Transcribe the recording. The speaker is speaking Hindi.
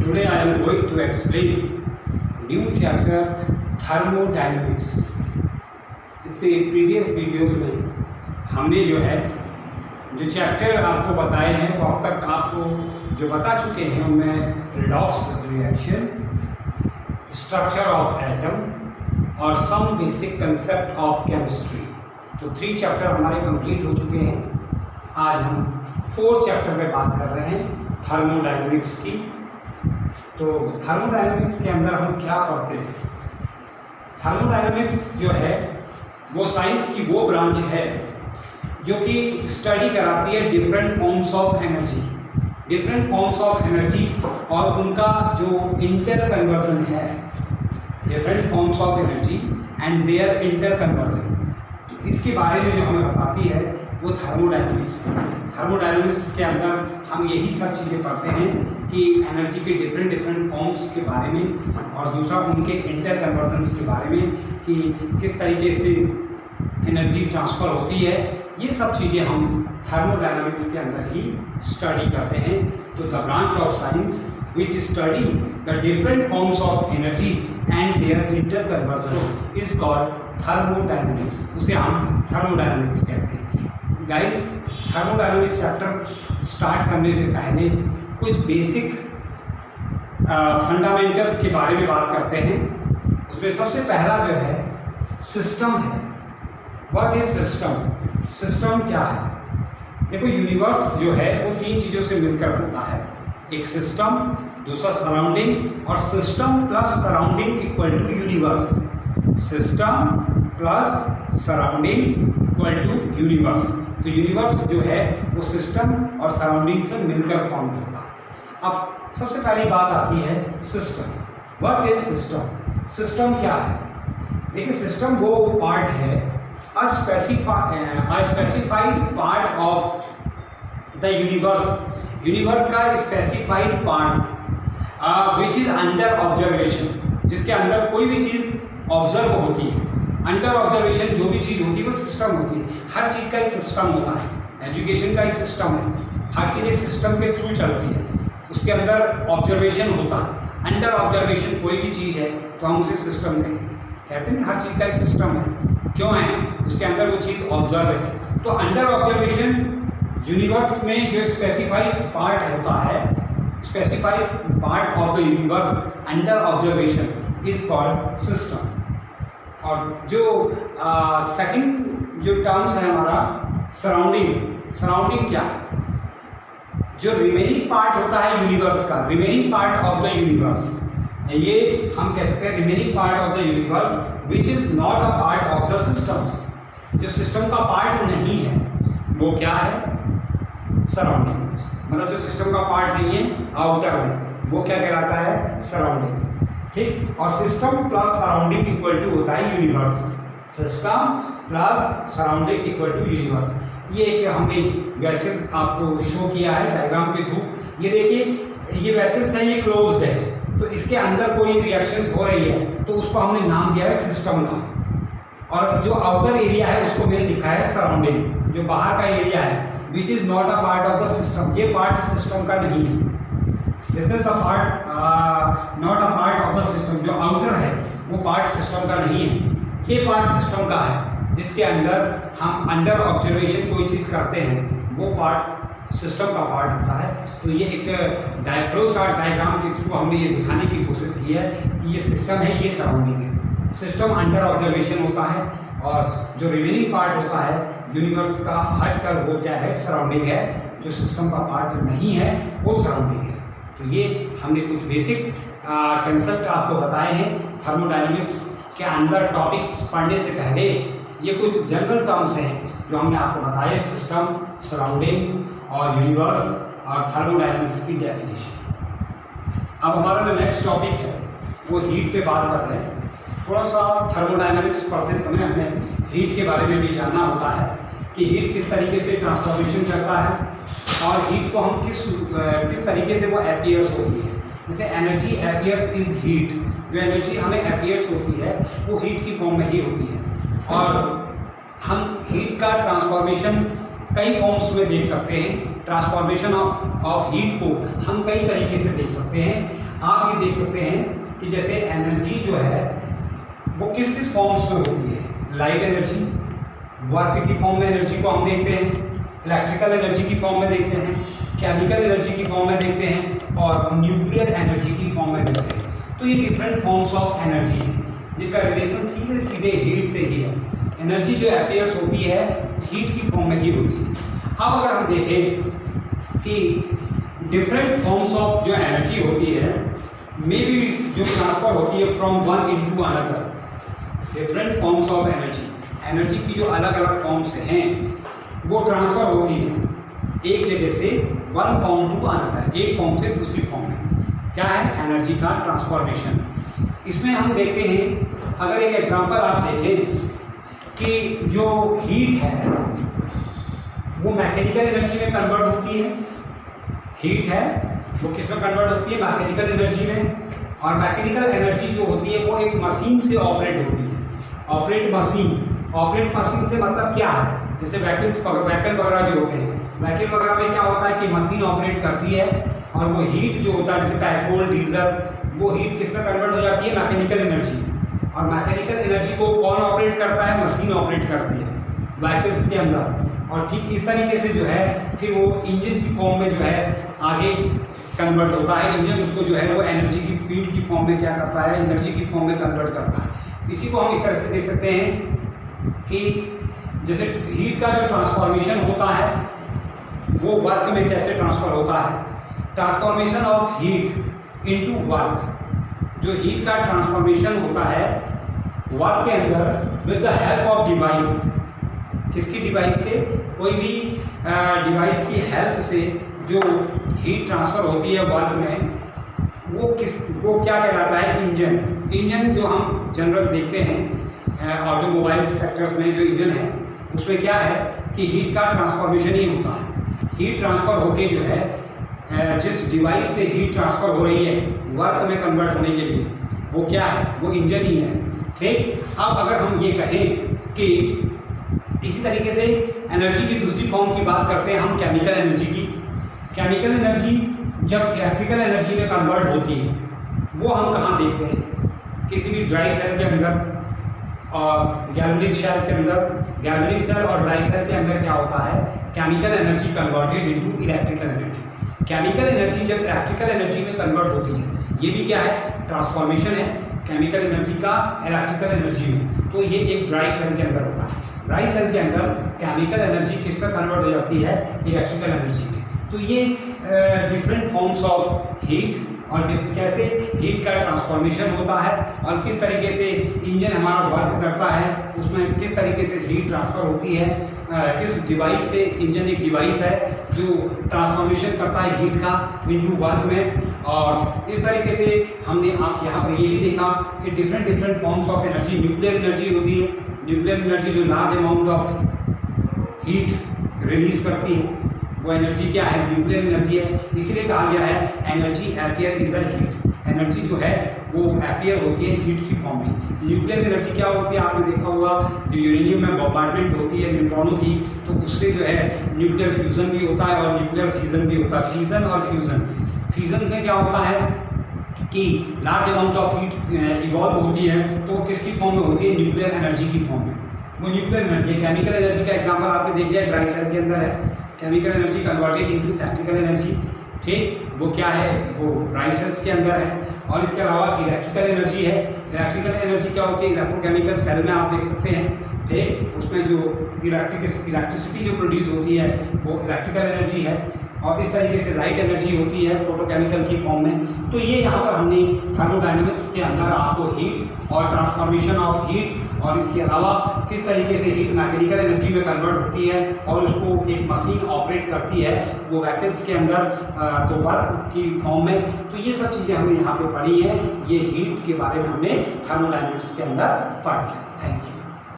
Today I am going to explain new chapter thermodynamics. इससे प्रीवियस वीडियोज में हमने जो चैप्टर आपको बताए हैं वो अब तक आपको जो बता चुके हैं उनमें redox reaction, structure of atom और some basic concept of chemistry. तो 3 चैप्टर हमारे कंप्लीट हो चुके हैं। आज हम 4th चैप्टर में बात कर रहे हैं थर्मोडायनेमिक्स की। तो थर्मोडायनेमिक्स के अंदर हम क्या पढ़ते हैं? थर्मोडायनेमिक्स जो है वो साइंस की वो ब्रांच है जो कि स्टडी कराती है डिफरेंट फॉर्म्स ऑफ एनर्जी और उनका जो इंटर कन्वर्जन है, different forms of energy and their interconversion. तो इसके बारे में जो हमें बताती है वो थर्मोडायनेमिक्स के अंदर हम यही सब चीज़ें पढ़ते हैं कि एनर्जी के डिफरेंट फॉर्म्स के बारे में और दूसरा उनके इंटर कन्वर्जन्स के बारे में कि किस तरीके से एनर्जी ट्रांसफ़र होती है। ये सब चीज़ें हम थर्मोडायनेमिक्स के अंदर ही स्टडी करते हैं। तो the branch of science which study the different forms of energy and their interconversion is called thermodynamics. उसे हम थर्मोडायनेमिक्स कहते हैं। गाइस, थर्मोडायनेमिक्स चैप्टर स्टार्ट करने से पहले कुछ बेसिक फंडामेंटल्स के बारे में बात करते हैं। उसमें सबसे पहला जो है सिस्टम है। What is system? सिस्टम क्या है? देखो, यूनिवर्स जो है वो 3 चीज़ों से मिलकर बनता है। एक सिस्टम, दूसरा सराउंडिंग और system plus surrounding equal to universe. System plus surrounding equal to universe. तो यूनिवर्स जो है वो सिस्टम और सराउंडिंग से मिलकर फॉर्म करता है। अब सबसे पहली बात आती है system. What is system? System क्या है? देखिए, सिस्टम वो पार्ट है a specified part of the universe का specified part which is under observation, जिसके अंदर कोई भी चीज़ ऑब्जर्व होती है। अंडर ऑब्जर्वेशन जो भी चीज़ होती है वो सिस्टम होती है। हर चीज़ का एक सिस्टम होता है। एजुकेशन का एक सिस्टम है, हर चीज़ एक सिस्टम के थ्रू चलती है। उसके अंदर ऑब्जर्वेशन होता है। अंडर ऑब्जर्वेशन कोई भी चीज़ है तो हम उसे सिस्टम कहते हैं। हर चीज़ का एक सिस्टम है। क्यों है? उसके अंदर वो चीज़ ऑब्जर्व है। तो अंडर ऑब्जर्वेशन यूनिवर्स में जो स्पेसिफाइड पार्ट होता है, specified part of the universe under observation is called system. और जो सेकंड जो टर्म्स है हमारा सराउंडिंग। सराउंडिंग क्या है? जो रिमेनिंग पार्ट होता है यूनिवर्स का, remaining part of the universe, ये हम कह सकते हैं remaining part of the universe which is not a part of the system. जो सिस्टम का पार्ट नहीं है वो क्या है? सराउंडिंग। मतलब जो सिस्टम का पार्ट नहीं है आउटर में, वो क्या कहलाता है? सराउंडिंग। ठीक। और system plus surrounding equal to होता है universe. System plus surrounding equal to universe. ये एक हमने वैसल आपको शो किया है डायग्राम के थ्रू। ये देखिए, ये वैसल्स है, ये क्लोज्ड है, तो इसके अंदर कोई रिएक्शंस हो रही है तो उसको हमने नाम दिया है सिस्टम का। और जो आउटर एरिया है उसको मैंने लिखा है सराउंडिंग। जो बाहर का एरिया है which is not a part of the system, ये पार्ट सिस्टम का नहीं है। This is the part not a part of the system. जो आउटर है वो पार्ट सिस्टम का नहीं है, ये पार्ट सिस्टम का है। जिसके अंदर हम अंडर ऑब्जर्वेशन कोई चीज़ करते हैं वो पार्ट सिस्टम का पार्ट होता है। तो ये एक फ्लो चार्ट डायग्राम के थ्रू हमने ये दिखाने की कोशिश की है कि ये सिस्टम है, ये सराउंडिंग है। सिस्टम अंडर ऑब्जर्वेशन होता है और जो रिमेनिंग पार्ट होता है यूनिवर्स का हट कर वो क्या है? सराउंडिंग है। जो सिस्टम का पार्ट नहीं है वो सराउंडिंग है। तो ये हमने कुछ बेसिक कंसेप्ट आपको बताए हैं थर्मोडायनेमिक्स के अंदर। टॉपिक्स पढ़ने से पहले ये कुछ जनरल टर्म्स हैं जो हमने आपको बताए, सिस्टम, सराउंडिंग और यूनिवर्स और थर्मोडायनेमिक्स की डेफिनेशन। अब हमारा जो नेक्स्ट टॉपिक है वो हीट पे बात कर रहे हैं। थोड़ा सा थर्मोडायनेमिक्स पढ़ते समय हमें हीट के बारे में भी जानना होता है कि हीट किस तरीके से ट्रांसफॉर्मेशन करता है और हीट को हम किस तरीके से वो अपीयर्स होती है। जैसे एनर्जी अपीयर्स इज हीट। जो एनर्जी हमें अपीयर्स होती है वो हीट की फॉर्म में ही होती है। और हम हीट का ट्रांसफॉर्मेशन कई फॉर्म्स में देख सकते हैं। ट्रांसफॉर्मेशन ऑफ हीट को हम कई तरीके से देख सकते हैं। आप ये देख सकते हैं कि जैसे एनर्जी जो है वो किस किस फॉर्म्स में होती है। लाइट एनर्जी, वर्क की फॉर्म में एनर्जी को हम देखते हैं, इलेक्ट्रिकल एनर्जी की फॉर्म में देखते हैं, केमिकल एनर्जी की फॉर्म में देखते हैं और न्यूक्लियर एनर्जी की फॉर्म में देखते हैं। तो ये डिफरेंट फॉर्म्स ऑफ एनर्जी है जिनका रिलेशन सीधे सीधे हीट से ही है। एनर्जी जो अपीयर्स होती है हीट की फॉर्म में ही होती है। अब अगर हम देखें कि डिफरेंट फॉर्म्स ऑफ जो एनर्जी होती है मे बी जो ट्रांसफर होती है from one into another, different forms of energy, energy की जो अलग अलग फॉर्म्स हैं वो ट्रांसफर होती है एक जगह से वन फॉर्म टू अनदर, एक फॉर्म से दूसरी फॉर्म में। क्या है? एनर्जी का ट्रांसफॉर्मेशन। इसमें हम देखते हैं, अगर एक एग्जांपल आप देखें कि जो हीट है वो मैकेनिकल एनर्जी में कन्वर्ट होती है। हीट है वो किस में कन्वर्ट होती है? मैकेनिकल एनर्जी में। और मैकेनिकल एनर्जी जो होती है वो एक मशीन से ऑपरेट होती है। ऑपरेट मशीन से मतलब क्या है? जैसे व्हीकल वगैरह जो होते हैं, व्हीकल वगैरह में क्या होता है कि मशीन ऑपरेट करती है और वो हीट जो होता है जैसे पेट्रोल डीजल, वो हीट किस में कन्वर्ट हो जाती है? Mechanical energy. और मैकेनिकल एनर्जी को कौन ऑपरेट करता है? मशीन ऑपरेट करती है व्हीकल्स के अंदर। और ठीक इस तरीके से जो है फिर वो इंजन की फॉर्म में जो है आगे कन्वर्ट होता है। इंजन उसको जो है वो एनर्जी की फीड की फॉर्म में क्या करता है? एनर्जी की फॉर्म में कन्वर्ट करता है। इसी को हम इस तरह से देख सकते हैं कि जैसे हीट का जो ट्रांसफॉर्मेशन होता है वो वर्क में कैसे ट्रांसफर होता है। Transformation of heat into work, जो हीट का ट्रांसफॉर्मेशन होता है वर्क के अंदर with the help of device. किसकी डिवाइस से? कोई भी डिवाइस की हेल्प से जो हीट ट्रांसफ़र होती है वर्क में, वो क्या कहलाता है? इंजन जो हम जनरल देखते हैं ऑटोमोबाइल सेक्टर्स में जो इंजन है उसमें क्या है कि हीट का ट्रांसफॉर्मेशन ही होता है। हीट ट्रांसफ़र होके जो है जिस डिवाइस से हीट ट्रांसफ़र हो रही है वर्क में कन्वर्ट होने के लिए, वो क्या है? वो इंजन ही है। ठीक, अब अगर हम ये कहें कि इसी तरीके से एनर्जी की दूसरी फॉर्म की बात करते हैं हम केमिकल एनर्जी की। केमिकल एनर्जी जब इलेक्ट्रिकल एनर्जी में कन्वर्ट होती है वो हम कहाँ देखते हैं? किसी भी ड्राई सेल के अंदर और गैल्वेनिक सेल के अंदर। गैल्वेनिक सेल और ड्राई सेल के अंदर क्या होता है? Chemical energy converted into electrical energy. Chemical energy जब इलेक्ट्रिकल एनर्जी में कन्वर्ट होती है, ये भी क्या है? ट्रांसफॉर्मेशन है केमिकल एनर्जी का इलेक्ट्रिकल एनर्जी में। तो ये एक ड्राई सेल के अंदर होता है। ड्राई सेल के अंदर केमिकल एनर्जी किस पर कन्वर्ट हो जाती है? इलेक्ट्रिकल एनर्जी में। तो ये डिफरेंट फॉर्म्स ऑफ हीट और कैसे हीट का ट्रांसफॉर्मेशन होता है और किस तरीके से इंजन हमारा वर्क करता है, उसमें किस तरीके से हीट ट्रांसफ़र होती है, किस डिवाइस से। इंजन एक डिवाइस है जो ट्रांसफॉर्मेशन करता है हीट का इनटू वर्क में। और इस तरीके से हमने आप यहाँ पर ये भी देखा कि different forms of energy. Nuclear energy होती है, न्यूक्लियर एनर्जी जो large amount of heat release करती है, वो एनर्जी क्या है? न्यूक्लियर एनर्जी है। इसलिए कहा गया है energy appear is a heat. Energy जो है वो अपीयर होती है हीट की फॉर्म में। न्यूक्लियर एनर्जी क्या होती है? आपने देखा होगा जो यूरेनियम में बॉम्बार्डमेंट होती है न्यूट्रॉनों की, तो उससे जो है न्यूक्लियर फ्यूज़न भी होता है और न्यूक्लियर फिजन भी होता है। फिजन और फ्यूज़न, फिजन में क्या होता है कि large amount of heat evolve होती है, तो वो किसकी फॉर्म में होती है? न्यूक्लियर एनर्जी की फॉर्म में। वो न्यूक्लियर एनर्जी। केमिकल एनर्जी का एग्जांपल आपने देख लिया, ड्राई सेल के अंदर है chemical energy converted into electrical energy. ठीक, वो क्या है? वो ड्राई सेल्स के अंदर है। और इसके अलावा इलेक्ट्रिकल एनर्जी है। इलेक्ट्रिकल एनर्जी क्या होती है? इलेक्ट्रोकेमिकल सेल में आप देख सकते हैं। ठीक, उसमें जो इलेक्ट्रिसिटी जो प्रोड्यूस होती है वो इलेक्ट्रिकल एनर्जी है। और इस तरीके से लाइट एनर्जी होती है फोटोकेमिकल की फॉर्म में। तो ये यहाँ पर हमने थर्मोडायनेमिक्स के अंदर आपको हीट और ट्रांसफॉर्मेशन ऑफ हीट और इसके अलावा किस तरीके से हीट मैकेनिकल एनर्जी में कन्वर्ट होती है और उसको एक मशीन ऑपरेट करती है वो व्हीकल्स के अंदर तो वर्क की फॉर्म में। तो ये सब चीज़ें हमने यहाँ पे पढ़ी हैं। ये हीट के बारे में हमने थर्मोडायनेमिक्स के अंदर पढ़ लिया। Thank you.